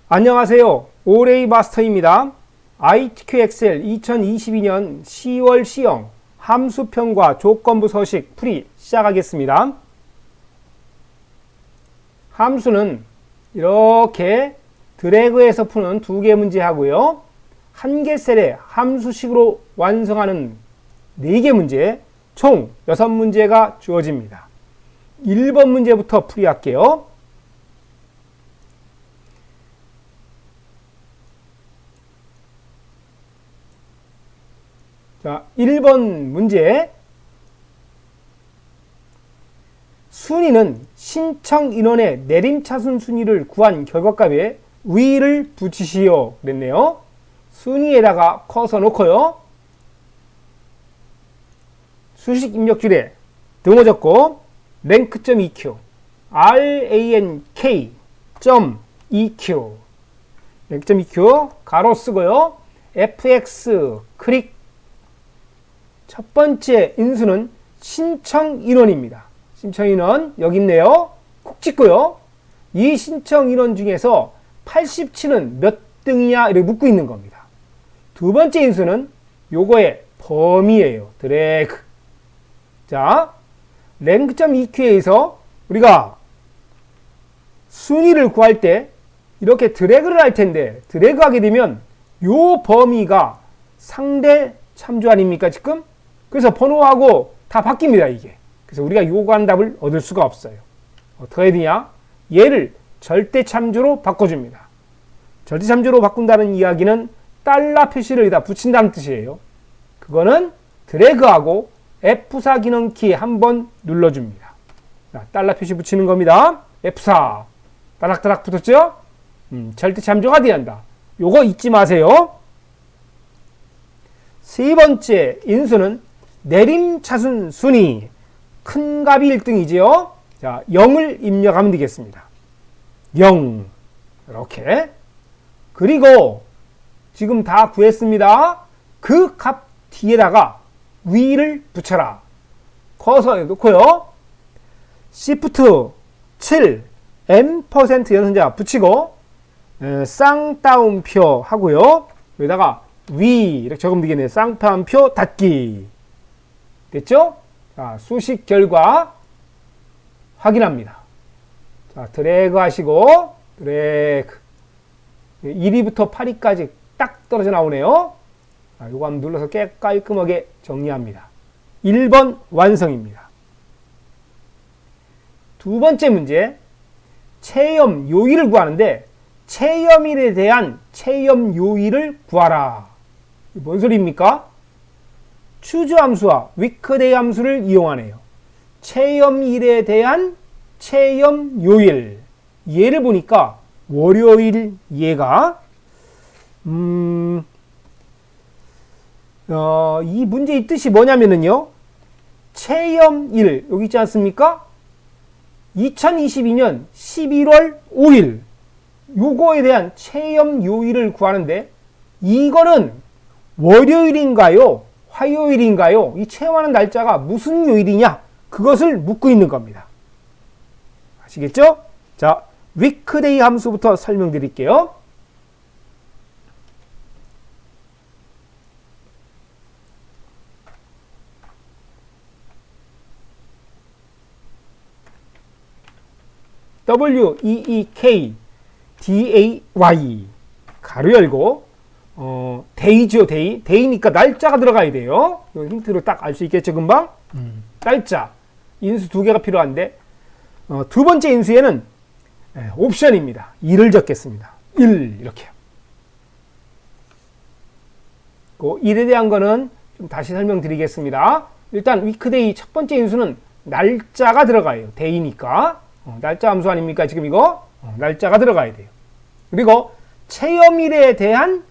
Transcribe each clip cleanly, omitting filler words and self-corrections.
안녕하세요. 오레이 마스터입니다. ITQ 엑셀 2022년 10월 시형 함수편과 조건부 서식 풀이 시작하겠습니다. 함수는 이렇게 드래그해서 푸는 2개 문제 하고요. 한 개 셀에 함수식으로 완성하는 4개 문제, 총 6문제가 주어집니다. 1번 문제부터 풀이할게요. 자, 1번 문제. 순위는 신청 인원의 내림차순 순위를 구한 결과값에 위를 붙이시오. 그랬네요. 순위에다가 커서 놓고요. 수식 입력줄에 등호 rank.eq rank.eq rank.eq 가로 쓰고요. fx 클릭. 첫 번째 인수는 신청 인원입니다. 신청 인원 여기 있네요. 콕 찍고요. 이 신청 인원 중에서 87은 몇 등이냐 이렇게 묻고 있는 겁니다. 두 번째 인수는 요거의 범위예요. 드래그. 자, rank.eq에서 우리가 순위를 구할 때 이렇게 드래그를 할 텐데, 드래그 하게 되면 요 범위가 상대 참조 아닙니까 지금? 그래서 번호하고 다 바뀝니다 이게. 그래서 우리가 요구하는 답을 얻을 수가 없어요. 어떻게 해야 되냐? 얘를 절대 참조로 바꿔줍니다. 절대 참조로 바꾼다는 이야기는 달러 표시를 여기다 붙인다는 뜻이에요. 그거는 드래그하고 F4 기능키 한번 눌러줍니다. 자, 달러 표시 붙이는 겁니다. F4 따락따락 붙었죠? 절대 참조가 돼야 한다. 요거 잊지 마세요. 세 번째 인수는 내림차순 순위. 큰 값이 1등이지요. 자, 0을 입력하면 되겠습니다. 0. 이렇게. 그리고 지금 다 구했습니다. 그 값 뒤에다가 위를 붙여라. 커서에 놓고요. Shift 7 M% 연산자 붙이고 쌍따옴표 하고요. 여기다가 위 이렇게 적으면 되겠네요. 쌍따옴표 닫기. 됐죠? 자, 수식 결과 확인합니다. 자, 드래그 하시고 드래그 1위부터 8위까지 딱 떨어져 나오네요. 자, 요거 한번 눌러서 깔끔하게 정리합니다. 1번 완성입니다. 두 번째 문제. 체험 요일을 구하는데 체험일에 대한 체험 요일을 구하라. 뭔 소리입니까? choose 함수와 weekday 함수를 이용하네요. 체험일에 대한 체험 요일. 얘를 보니까 월요일 얘가 이 문제의 뜻이 뭐냐면은요. 체험일 여기 있지 않습니까? 2022년 11월 5일 요거에 대한 체험 요일을 구하는데 이거는 월요일인가요? 화요일인가요? 이 체험하는 날짜가 무슨 요일이냐? 그것을 묻고 있는 겁니다. 아시겠죠? 자, weekday 함수부터 설명드릴게요. week day 가로 열고 day죠. day니까 날짜가 들어가야 돼요. 힌트로 딱 알 수 있겠죠 금방. 날짜 인수 2개가 필요한데 두 번째 인수에는 옵션입니다. 1을 적겠습니다. 1 이렇게요. 그 1에 대한 거는 좀 다시 설명드리겠습니다. 일단 weekday 첫 번째 인수는 날짜가 들어가요. day니까 날짜 함수 아닙니까 지금 이거? 날짜가 들어가야 돼요. 그리고 체험일에 대한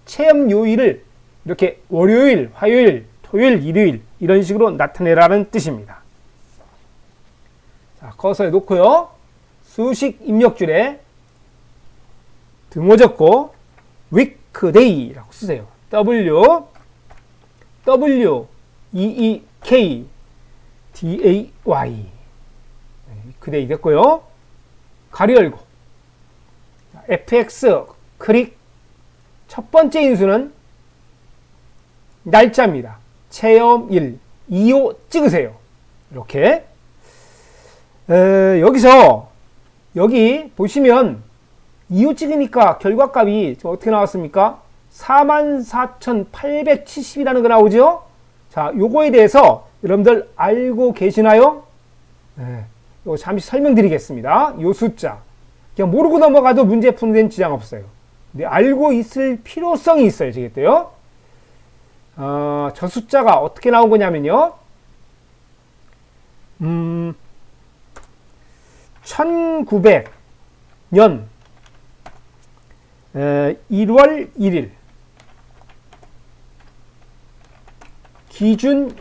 체험 요일을 이렇게 월요일, 화요일, 토요일, 일요일 이런 식으로 나타내라는 뜻입니다. 자, 커서에 놓고요. 수식 입력줄에 등호 적고 weekday라고 쓰세요. weekday weekday 됐고요. 가로 열고 fx 클릭. 첫 번째 인수는 날짜입니다. 체험 1, 2호 찍으세요. 이렇게. 여기서 여기 보시면 2호 찍으니까 결과값이 어떻게 나왔습니까? 44,870이라는 거 나오죠? 자, 요거에 대해서 여러분들 알고 계시나요? 네, 이거 잠시 설명드리겠습니다. 요 숫자. 그냥 모르고 넘어가도 문제 푸는 데는 지장 없어요. 근데 알고 있을 필요성이 있어요. 지겠대요? 저 숫자가 어떻게 나온 거냐면요. 1900년 1월 1일 기준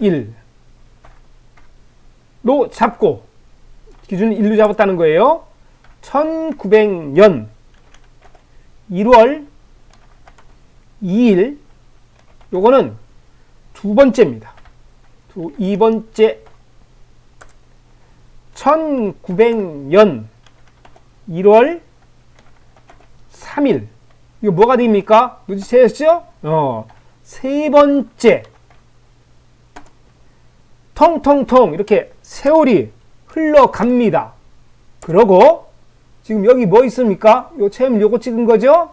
1로 잡고 기준 1로 잡았다는 거예요. 1900년 1월 2일 요거는 두 번째입니다. 이 번째 1900년 1월 3일 이거 뭐가 됩니까? 눈치채셨죠? 세 번째 통통통 이렇게 세월이 흘러갑니다. 그러고 지금 여기 뭐 있습니까? 요 체험 요거 찍은 거죠?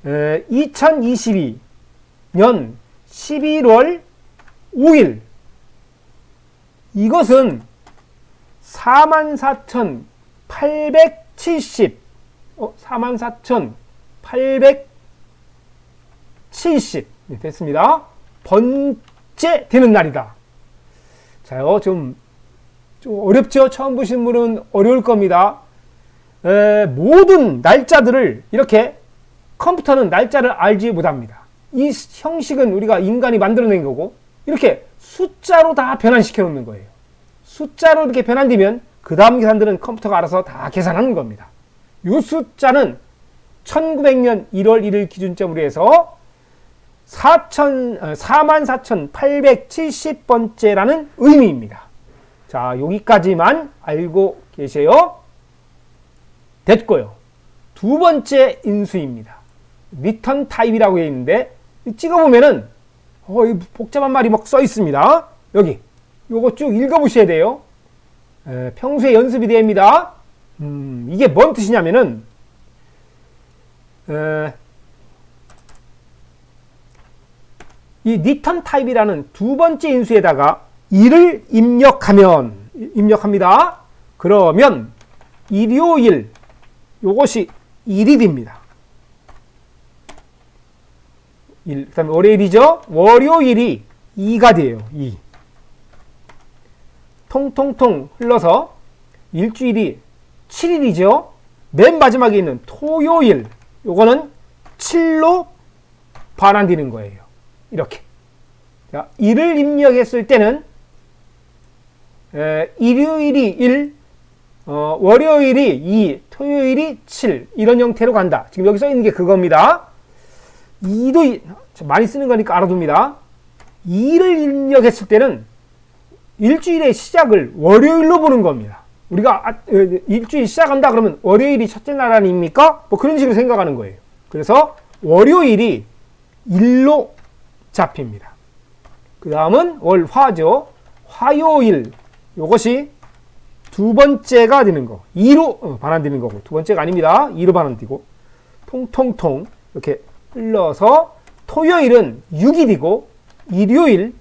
2022년 11월 5일 이것은 44,870 44,870 됐습니다. 번째 되는 날이다. 자요, 좀 어렵죠? 처음 보신 분은 어려울 겁니다. 모든 날짜들을 이렇게 컴퓨터는 날짜를 알지 못합니다. 이 형식은 우리가 인간이 만들어낸 거고 이렇게 숫자로 다 변환시켜 놓는 거예요. 숫자로 이렇게 변환되면 그 다음 계산들은 컴퓨터가 알아서 다 계산하는 겁니다. 이 숫자는 1900년 1월 1일 기준점으로 해서 44,870번째라는 의미입니다. 자, 여기까지만 알고 계세요. 됐고요. 두 번째 인수입니다. 리턴 타입이라고 되어 있는데 찍어보면은 이 복잡한 말이 막 써 있습니다. 여기 요거 쭉 읽어보셔야 돼요. 평소에 연습이 됩니다. 이게 뭔 뜻이냐면은 이 리턴 타입이라는 두 번째 인수에다가 1을 입력합니다. 그러면 일요일 요것이 1이 됩니다. 그 다음에 월요일이죠. 월요일이 2가 돼요. 2. 통통통 흘러서 일주일이 7일이죠. 맨 마지막에 있는 토요일 요거는 7로 반환되는 거예요. 이렇게. 자, 1을 입력했을 때는 일요일이 1, 월요일이 2, 토요일이 7 이런 형태로 간다. 지금 여기 써 있는 게 그겁니다. 2도 많이 쓰는 거니까 알아둡니다. 2를 입력했을 때는 일주일의 시작을 월요일로 보는 겁니다. 우리가 일주일 시작한다 그러면 월요일이 첫째 날 아닙니까? 뭐 그런 식으로 생각하는 거예요. 그래서 월요일이 1로 잡힙니다. 그 다음은 월화죠. 화요일 요것이 두 번째가 되는 거. 2로 반환되는 거고 두 번째가 아닙니다. 2로 반환되고 통통통 이렇게 흘러서 토요일은 6이 되고 일요일은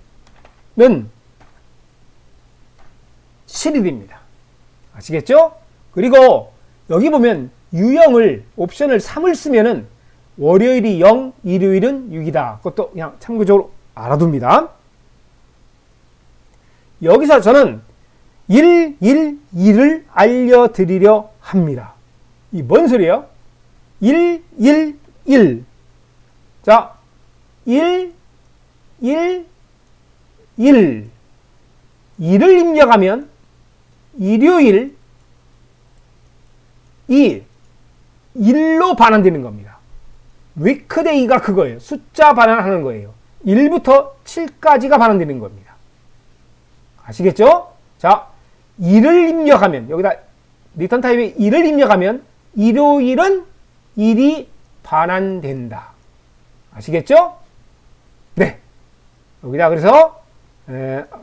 7이 됩니다. 아시겠죠? 그리고 여기 보면 유형을 옵션을 3을 쓰면은 월요일이 0, 일요일은 6이다. 그것도 그냥 참고적으로 알아둡니다. 여기서 저는 111을 알려드리려 합니다. 이 뭔 소리예요? 111. 자, 1, 1, 1. 2를 입력하면 일요일 2, 1로 반환되는 겁니다. 위크데이가 그거예요. 숫자 반환하는 거예요. 1부터 7까지가 반환되는 겁니다. 아시겠죠? 자, 2를 입력하면 여기다 리턴 타입에 2를 입력하면 일요일은 1이 반환된다. 아시겠죠? 네. 여기다 그래서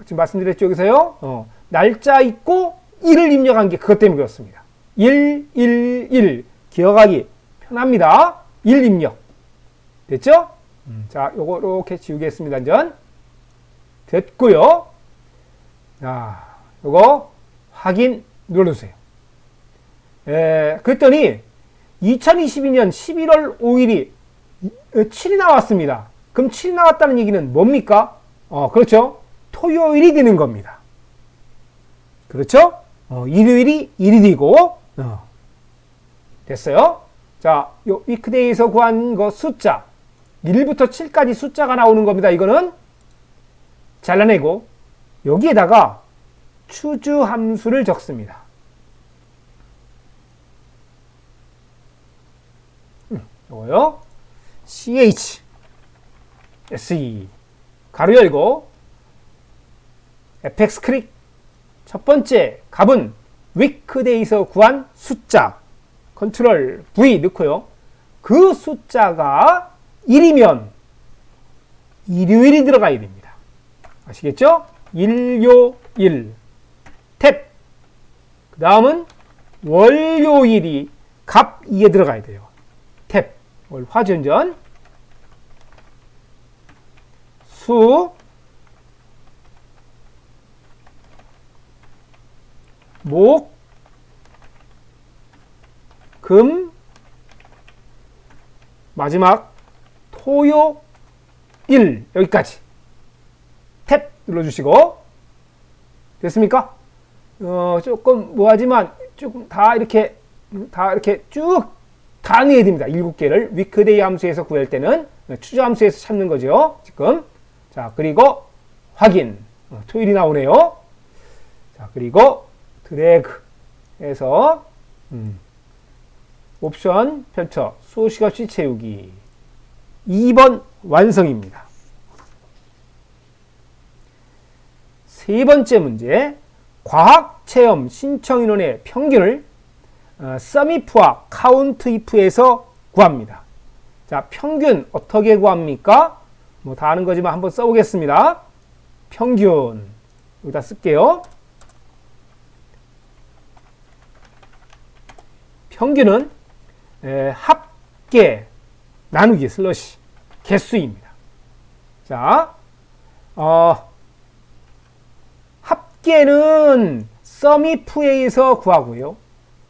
지금 말씀드렸죠, 여기서요. 날짜 있고 1을 입력한 게 그것 때문에 그렇습니다. 1, 1, 1. 기억하기 편합니다. 1 입력. 됐죠? 자, 요거 이렇게 지우겠습니다. 전 됐고요. 자, 요거 확인 눌러주세요. 그랬더니 2022년 11월 5일이 7이 나왔습니다. 그럼 7이 나왔다는 얘기는 뭡니까? 그렇죠. 토요일이 되는 겁니다. 그렇죠? 일요일이 1이 되고, 됐어요. 자, 요 위크데이에서 구한 거 숫자, 1부터 7까지 숫자가 나오는 겁니다. 이거는 잘라내고, 여기에다가 추주 함수를 적습니다. 요거요. ch, se, 가로 열고, fx 클릭, 첫 번째 값은 위크데이에서 구한 숫자, 컨트롤 V 넣고요. 그 숫자가 1이면 일요일이 들어가야 됩니다. 아시겠죠? 일요일, 탭. 그 다음은 월요일이 값 2에 들어가야 돼요. 탭. 화전전, 수, 목, 금, 마지막 토요, 일. 여기까지 탭 눌러주시고 됐습니까? 조금 뭐하지만 조금 다 이렇게 쭉 다 넣어야 됩니다. 7개를 위크데이 함수에서 구할 때는 추주 함수에서 찾는 거죠. 지금 자, 그리고 확인. 토요일이 나오네요. 자, 그리고 드래그 해서 옵션 펼쳐 수식 없이 채우기. 2번 완성입니다. 세 번째 문제, 과학체험 신청인원의 평균을 SUMIF와 COUNTIF에서 구합니다. 자, 평균 어떻게 구합니까? 뭐 다 아는 거지만 한번 써보겠습니다. 평균 여기다 쓸게요. 평균은 합계 나누기 슬러시 개수입니다. 자, 합계는 SUMIF에서 구하고요.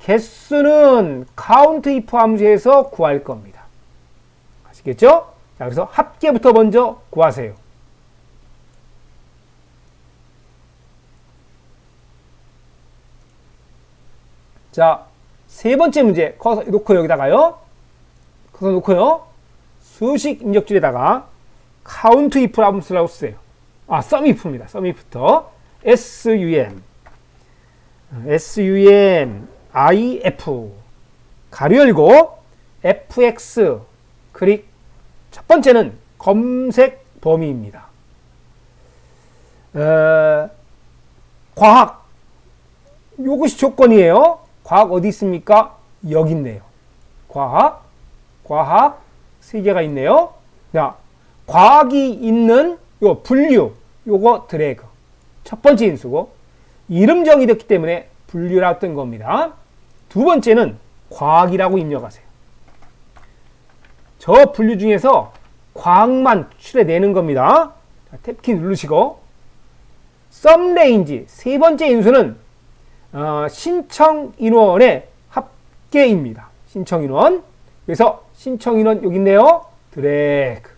개수는 COUNTIF 함수에서 구할 겁니다. 아시겠죠? 자, 그래서 합계부터 먼저 구하세요. 자, 세 번째 문제 커서 놓고 여기다가요. 커서 놓고요. 수식 입력줄에다가 COUNTIF 함수라고 쓰세요. SUMIF입니다. SUMIF부터 SUM IF 가로 열고 FX 클릭. 첫 번째는 검색 범위입니다. 과학 요것이 조건이에요. 과학 어디 있습니까? 여기 있네요. 과학 세 개가 있네요. 자, 과학이 있는 요 분류 요거 드래그. 첫 번째 인수고 이름 정의됐기 때문에 분류라고 뜬 겁니다. 두 번째는 과학이라고 입력하세요. 저 분류 중에서 과학만 추출해내는 겁니다. 자, 탭키 누르시고 SUMRANGE 세 번째 인수는 신청 인원의 합계입니다. 신청 인원. 그래서 신청 인원 여기 있네요. 드래그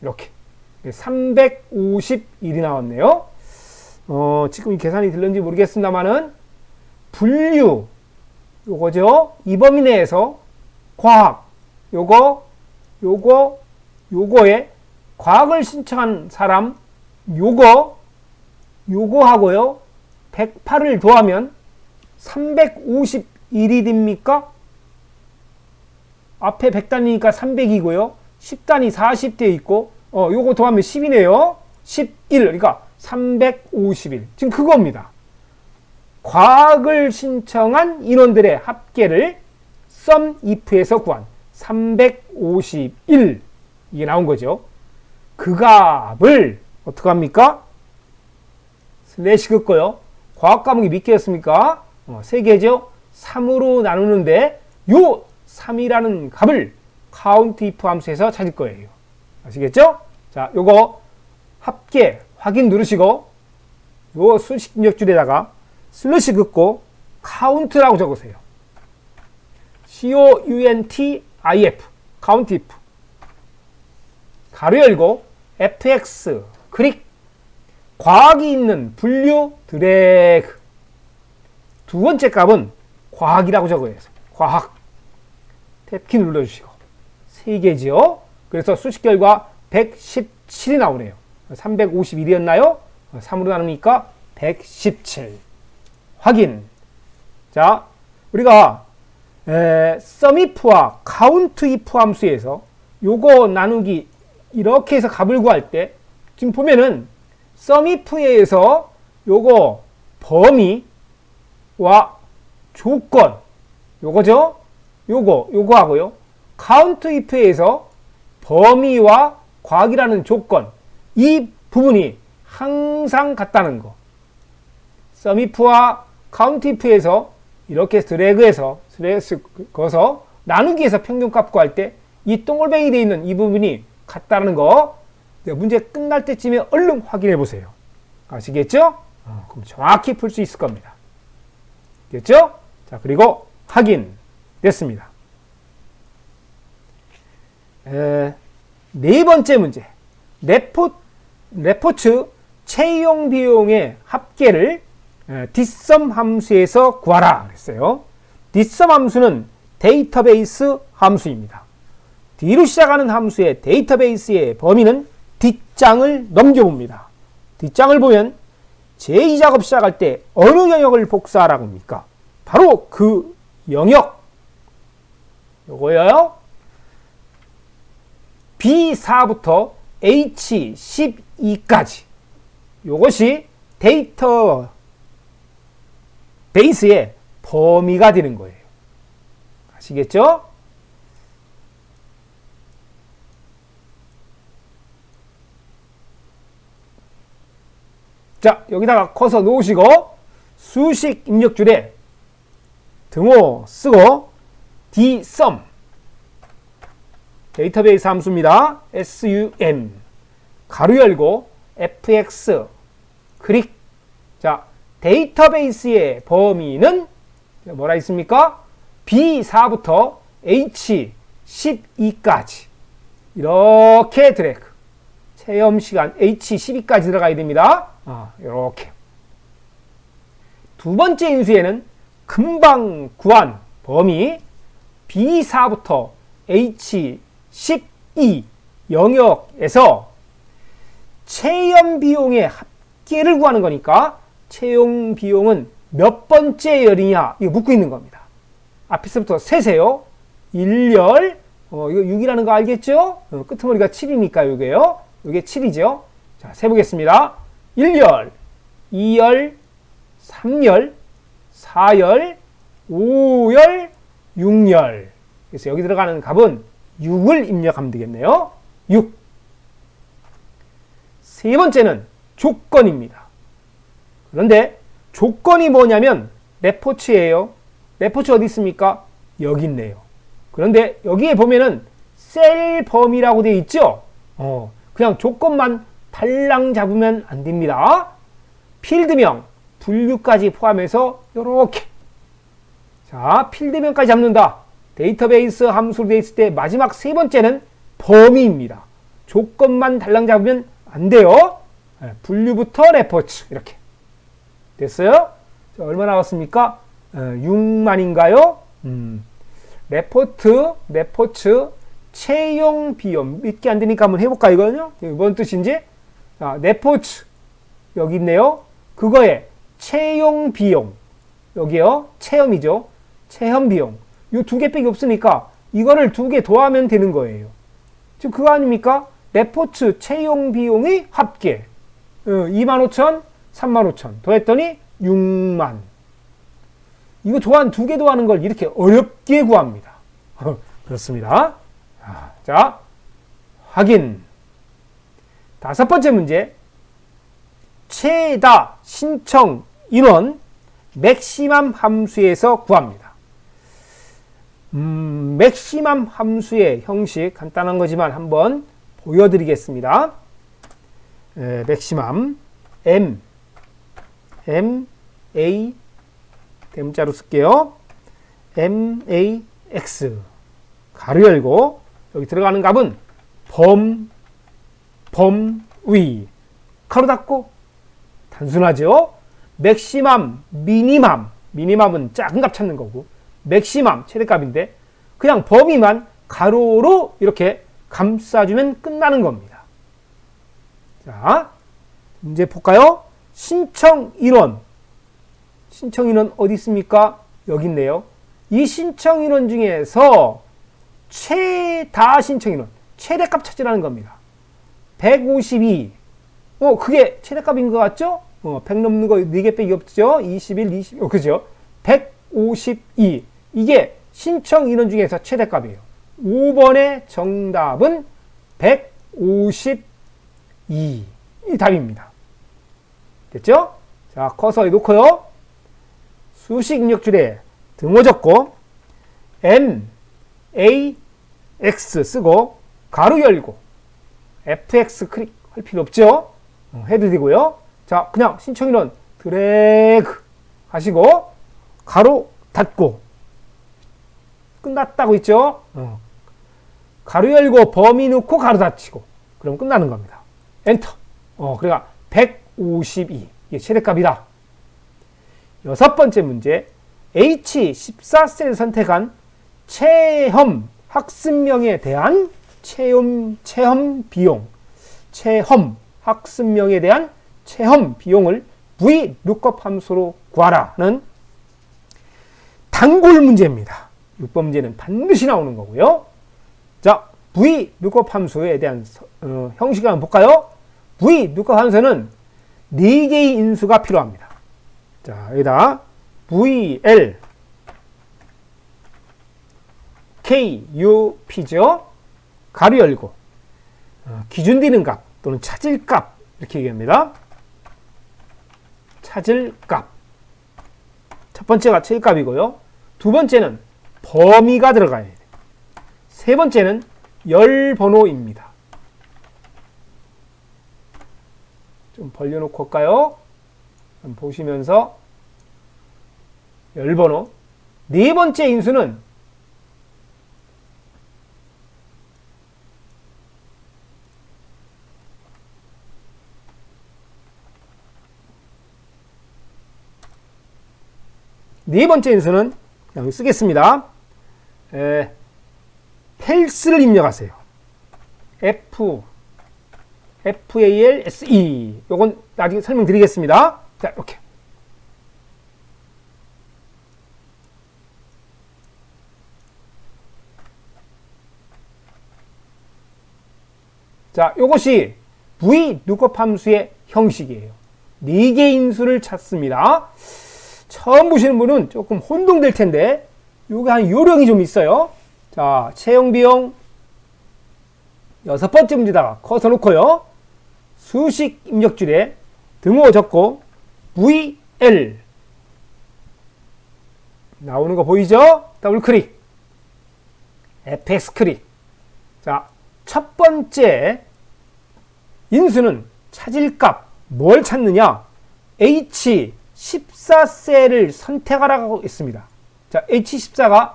이렇게 351이 나왔네요. 지금 이 계산이 들렸는지 모르겠습니다만은 분류 요거죠. 이 범위 내에서 과학 요거에 과학을 신청한 사람 요거하고요. 108을 더하면 351이 됩니까? 앞에 100단위니까 300이고요. 10단위 40대 있고 요거 더하면 10이네요. 11. 그러니까 351. 지금 그겁니다. 과학을 신청한 인원들의 합계를 SUMIF에서 구한 351 이게 나온 거죠. 그 값을 어떻게 합니까? 슬래시 긋고요. 과학 과목이 몇 개였습니까? 3개죠. 3으로 나누는데 요 3이라는 값을 count if 함수에서 찾을 거예요. 아시겠죠? 자, 요거 합계 확인 누르시고 요 수식 입력줄에다가 슬래시 긋고 count라고 적으세요. count-if count if 가로 열고 fx 클릭 과학이 있는 분류 드래그 두 번째 값은 과학이라고 적어야 해서 과학 탭키 눌러주시고 3개지요. 그래서 수식 결과 117이 나오네요. 351이었나요? 3으로 나누니까 117 확인. 자, 우리가 SUMIF와 COUNTIF 함수에서 요거 나누기 이렇게 해서 값을 구할 때 지금 보면은 SUMIF에서 요거 범위와 조건 요거죠? 요거 하고요. COUNTIF에서 범위와 과학이라는 조건 이 부분이 항상 같다는 거. SUMIF와 COUNTIF에서 이렇게 드래그해서 슬래시 거서 나누기에서 평균값 구할 때 이 동글뱅이 되어 있는 이 부분이 같다는 거 문제 끝날 때쯤에 얼른 확인해 보세요. 아시겠죠? 그럼 정확히 풀 수 있을 겁니다. 됐죠? 자, 그리고 확인 됐습니다. 네 번째 문제. 레포츠 채용 비용의 합계를 뒷섬 함수에서 구하라 그랬어요. 뒷섬 함수는 데이터베이스 함수입니다. D로 시작하는 함수의 데이터베이스의 범위는 뒷장을 넘겨봅니다. 뒷장을 보면 제2작업 시작할 때 어느 영역을 복사하라고 합니까? 바로 그 영역 요거요. B4부터 H12까지 요것이 데이터 베이스의 범위가 되는 거예요. 아시겠죠? 자, 여기다가 커서 놓으시고 수식 입력줄에 등호 쓰고 dsum 데이터베이스 함수입니다. sum 가로 열고 fx 클릭. 자, 데이터베이스의 범위는 뭐라 있습니까? B4부터 H12까지 이렇게 드래그 체험 시간 H12까지 들어가야 됩니다. 이렇게 두 번째 인수에는 금방 구한 범위 B4부터 H12 영역에서 체험 비용의 합계를 구하는 거니까 채용 비용은 몇 번째 열이냐 이거 묻고 있는 겁니다. 앞에서부터 세세요. 1열 이거 6이라는 거 알겠죠? 끄트머리가 7이니까 이게요. 이게 7이죠. 자, 세보겠습니다. 1열, 2열, 3열, 4열, 5열, 6열. 그래서 여기 들어가는 값은 6을 입력하면 되겠네요. 6. 세 번째는 조건입니다. 그런데 조건이 뭐냐면 레포츠예요. 레포츠 어디 있습니까? 여기 있네요. 그런데 여기에 보면은 셀 범위라고 되어 있죠? 그냥 조건만 달랑 잡으면 안 됩니다. 필드명, 분류까지 포함해서 요렇게. 자, 필드명까지 잡는다. 데이터베이스 함수로 되어 있을 때 마지막 세 번째는 범위입니다. 조건만 달랑 잡으면 안 돼요. 분류부터 레포츠 이렇게. 됐어요? 자, 얼마 나왔습니까? 6만인가요? 레포츠, 채용 비용 몇 개 안 되니까 한번 해볼까 이거는요? 뭔 뜻인지? 자, 레포츠 여기 있네요. 그거에 채용 비용 여기요. 체험이죠. 체험 비용 이 두 개밖에 없으니까 이거를 두 개 더하면 되는 거예요. 지금 그거 아닙니까? 레포츠 채용 비용의 합계 25,000, 35,000 더했더니 6만. 이거 두 개 더하는 걸 이렇게 어렵게 구합니다. 그렇습니다. 자, 확인. 다섯 번째 문제. 최다 신청 인원 맥시멈 함수에서 구합니다. 맥시멈 함수의 형식 간단한 거지만 한번 보여드리겠습니다. 맥시멈 M A 대문자로 쓸게요. M A X 가로 열고 여기 들어가는 값은 범 위 가로 닫고 단순하죠. 맥시멈 미니멈은 작은 값 찾는 거고 맥시멈 최대값인데 그냥 범위만 가로로 이렇게 감싸주면 끝나는 겁니다. 자, 문제 볼까요? 신청 인원 어디 있습니까? 여기 있네요. 이 신청 인원 중에서 최다 신청 인원 최대값 찾으라는 겁니다. 152 그게 최대값인 것 같죠? 100 넘는 거 4개 빼기 없죠? 21, 20 그죠? 152 이게 신청 인원 중에서 최대값이에요. 5번의 정답은 152 이 답입니다. 됐죠? 자, 커서에 놓고요. 수식 입력줄에 등호 적고 M, A, X 쓰고 가로 열고 FX 클릭할 필요 없죠? 해도 되고요. 자, 그냥 신청인원 드래그 하시고 가로 닫고 끝났다고 있죠? 가로 열고 범위 넣고 가로 닫히고 그럼 끝나는 겁니다. 엔터. 그러니까 152 이게 최대값이다. 여섯 번째 문제. H14셀을 선택한 체험 학습명에 대한 체험 학습명에 대한 체험 비용을 V lookup 함수로 구하라는 단골 문제입니다. 6번 문제는 반드시 나오는 거고요. 자, V lookup 함수에 대한 형식을 한번 볼까요? V lookup 함수는 4개의 인수가 필요합니다. 자, 여기다 VL KUP죠. 가로 열고 기준되는 값 또는 찾을 값 이렇게 얘기합니다. 찾을 값. 첫 번째가 찾을 값이고요. 두 번째는 범위가 들어가야 돼요. 세 번째는 열 번호입니다. 좀 벌려놓고 올까요? 한번 보시면서 열 번호. 네 번째 인수는 여기 쓰겠습니다. 펠스를 입력하세요. FALSE. 요건 나중에 설명드리겠습니다. 자, 이렇게. 자, 요것이 V lookup 함수의 형식이에요. 4개 인수를 찾습니다. 처음 보시는 분은 조금 혼동될 텐데 요게 한 요령이 좀 있어요. 자, 채용 비용 여섯 번째 문제다가 커서 놓고요. 수식 입력줄에 등호 적고 VL 나오는 거 보이죠? 더블 클릭 FX 클릭. 자, 첫 번째 인수는 찾을 값 뭘 찾느냐? H14셀을 선택하라고 했습니다. 자, H14가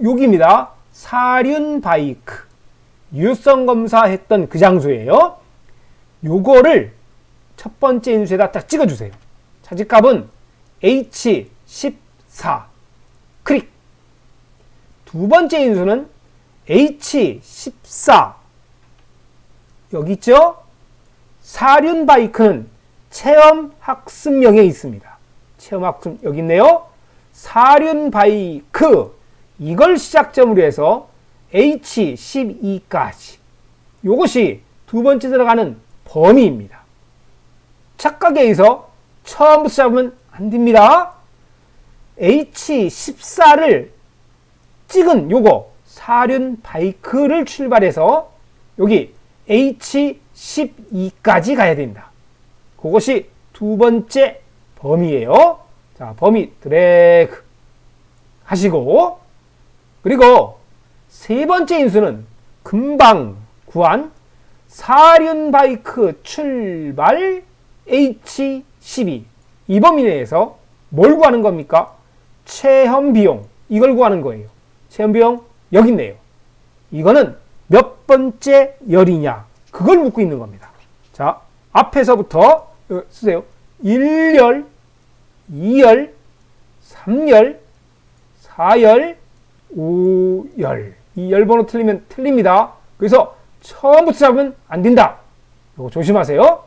여기입니다. 사륜 바이크. 유효성 검사했던 그 장소예요. 요거를 첫 번째 인수에다 딱 찍어주세요. 찾을 값은 H14. 클릭. 두 번째 인수는 H14. 여기 있죠? 사륜 바이크는 체험 학습명에 있습니다. 체험 학습 여기 있네요. 사륜 바이크 이걸 시작점으로 해서 H12까지 이것이 두 번째 들어가는 범위입니다. 착각에 의해서 처음부터 잡으면 안 됩니다. H14를 찍은 요거 사륜 바이크를 출발해서 여기 H12까지 가야 된다. 그것이 두 번째 범위예요. 자, 범위 드래그 하시고, 그리고 세 번째 인수는 금방 구한 사륜 바이크 출발 H12. 이 범위 내에서 뭘 구하는 겁니까? 체험 비용. 이걸 구하는 거예요. 체험 비용 여기 있네요. 이거는 몇 번째 열이냐? 그걸 묻고 있는 겁니다. 자, 앞에서부터 쓰세요. 1열, 2열, 3열, 4열, 5열. 이 열번호 틀리면 틀립니다. 그래서 처음부터 잡으면 안 된다. 이거 조심하세요.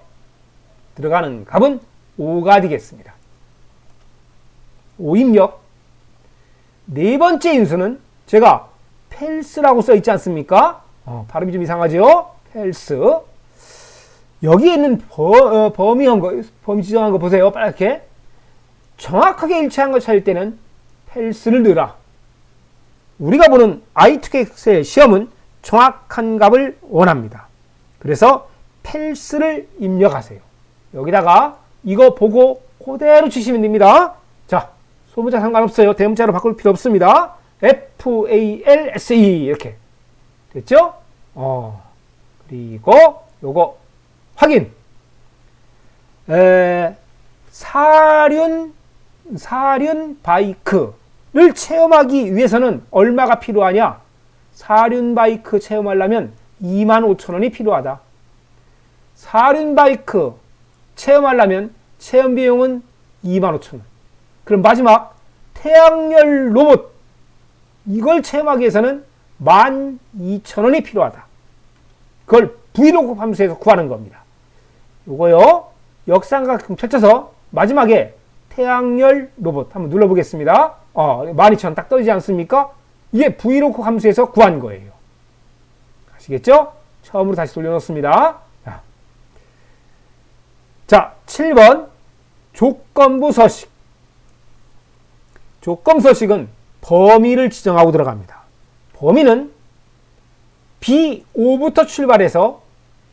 들어가는 값은 5가 되겠습니다. 5입력. 네 번째 인수는 제가 펠스라고 써 있지 않습니까? 발음이 좀 이상하죠? 펠스. 여기에 있는 범위 지정한 거 보세요. 빨갛게. 정확하게 일치한 걸 찾을 때는 펠스를 넣으라. 우리가 보는 i2엑셀 시험은 정확한 값을 원합니다. 그래서 펠스를 입력하세요. 여기다가 이거 보고 그대로 치시면 됩니다. 자, 소문자 상관없어요. 대문자로 바꿀 필요 없습니다. FALSE 이렇게 됐죠? 그리고 요거 확인. 사륜 바이크를 체험하기 위해서는 얼마가 필요하냐? 사륜 바이크 체험하려면 25,000원이 필요하다. 사륜 바이크 체험하려면 체험 비용은 25,000원. 그럼 마지막 태양열 로봇 이걸 체험하기 위해서는 12,000원이 필요하다. 그걸 브이로그 함수에서 구하는 겁니다. 요거요. 역삼각형 펼쳐서 마지막에 태양열 로봇 한번 눌러보겠습니다. 12,000원 딱 떠지지 않습니까? 이게 브이로그 함수에서 구한 거예요. 아시겠죠? 처음으로 다시 돌려놓습니다. 자, 7번 조건부 서식. 조건부 서식은 범위를 지정하고 들어갑니다. 범위는 B5부터 출발해서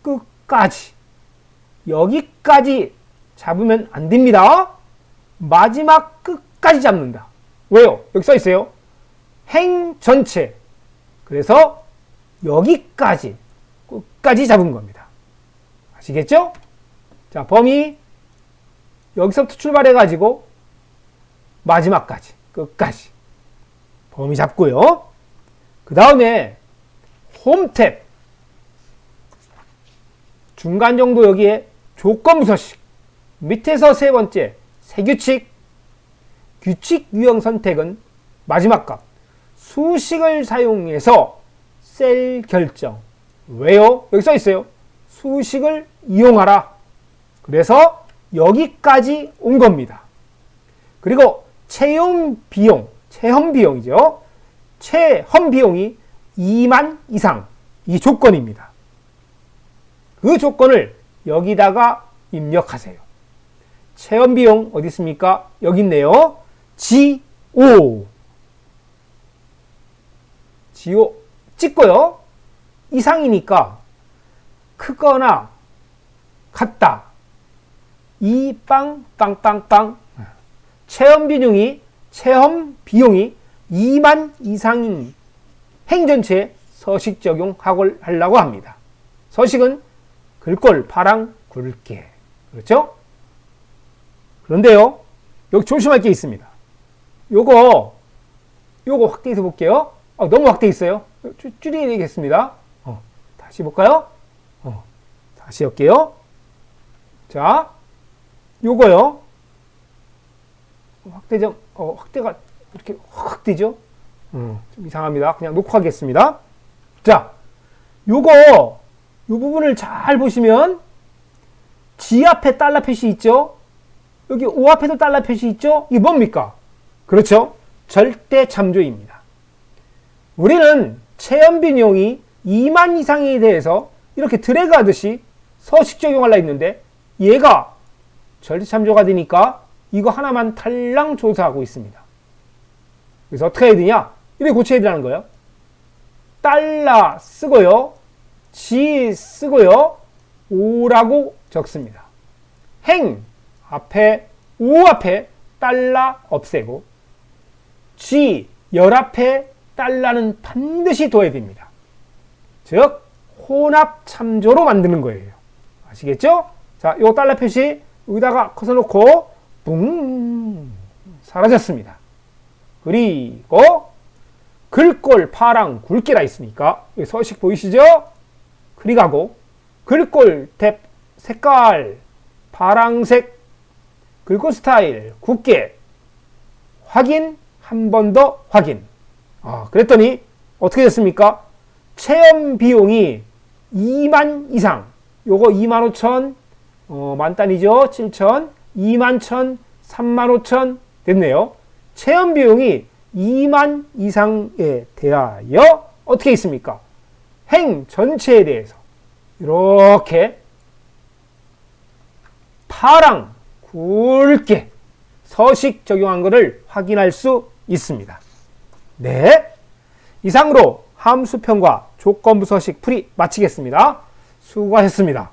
끝까지 여기까지 잡으면 안 됩니다. 마지막 끝까지 잡는다. 왜요? 여기 써 있어요. 행 전체. 그래서 여기까지 끝까지 잡은 겁니다. 아시겠죠? 자, 범위 여기서부터 출발해 가지고 마지막까지 끝까지 범위 잡고요. 그 다음에 홈탭 중간 정도 여기에 조건부 서식 밑에서 세 번째 세규칙 규칙 유형 선택은 마지막 값 수식을 사용해서 셀 결정. 왜요? 여기 써 있어요. 수식을 이용하라. 그래서 여기까지 온 겁니다. 그리고 체험 비용이죠. 체험 비용이 2만 이상. 이 조건입니다. 그 조건을 여기다가 입력하세요. 체험 비용 어디 있습니까? 여기 있네요. GO 찍고요. 이상이니까 크거나 같다. 이 빵빵빵빵 체험 비용이 2만 이상인 행전체에 서식 적용하려고 합니다. 서식은 글꼴 파랑 굵게. 그렇죠? 그런데요. 여기 조심할 게 있습니다. 요거 확대해서 볼게요. 너무 확대해 있어요. 줄여야 되겠습니다. 다시 볼까요? 다시 할게요. 자, 요거요. 확대가 이렇게 확대죠? 좀 이상합니다. 그냥 놓고 하겠습니다. 자, 요 부분을 잘 보시면 G 앞에 달러 표시 있죠? 여기 O 앞에도 달러 표시 있죠? 이게 뭡니까? 그렇죠? 절대 참조입니다. 우리는 체험 비용이 2만 이상에 대해서 이렇게 드래그 하듯이 서식 적용하려 했는데 얘가 절대 참조가 되니까 이거 하나만 탈랑 조사하고 있습니다. 그래서 어떻게 해야 되냐? 이렇게 고쳐야 되는 거예요. 달러 쓰고요. 지 쓰고요. 오라고 적습니다. 행 앞에 오 앞에 달러 없애고 지 열 앞에 달러는 반드시 둬야 됩니다. 즉 혼합 참조로 만드는 거예요. 아시겠죠? 자, 요 달러 표시 여기다가 커서놓고 뿡 사라졌습니다. 그리고 글꼴 파랑 굵게라 있으니까 여기 서식 보이시죠? 클릭하고 글꼴 탭 색깔 파랑색 글꼴 스타일 굵게 확인 한 번 더 확인. 그랬더니 어떻게 됐습니까? 체험 비용이 2만 이상 요거 25,000 만단이죠. 7,000 21,000 35,000 됐네요. 체험 비용이 2만 이상에 대하여 어떻게 있습니까? 행 전체에 대해서 이렇게 파랑 굵게 서식 적용한 것을 확인할 수 있습니다. 네, 이상으로 함수편과 조건부 서식 풀이 마치겠습니다. 수고하셨습니다.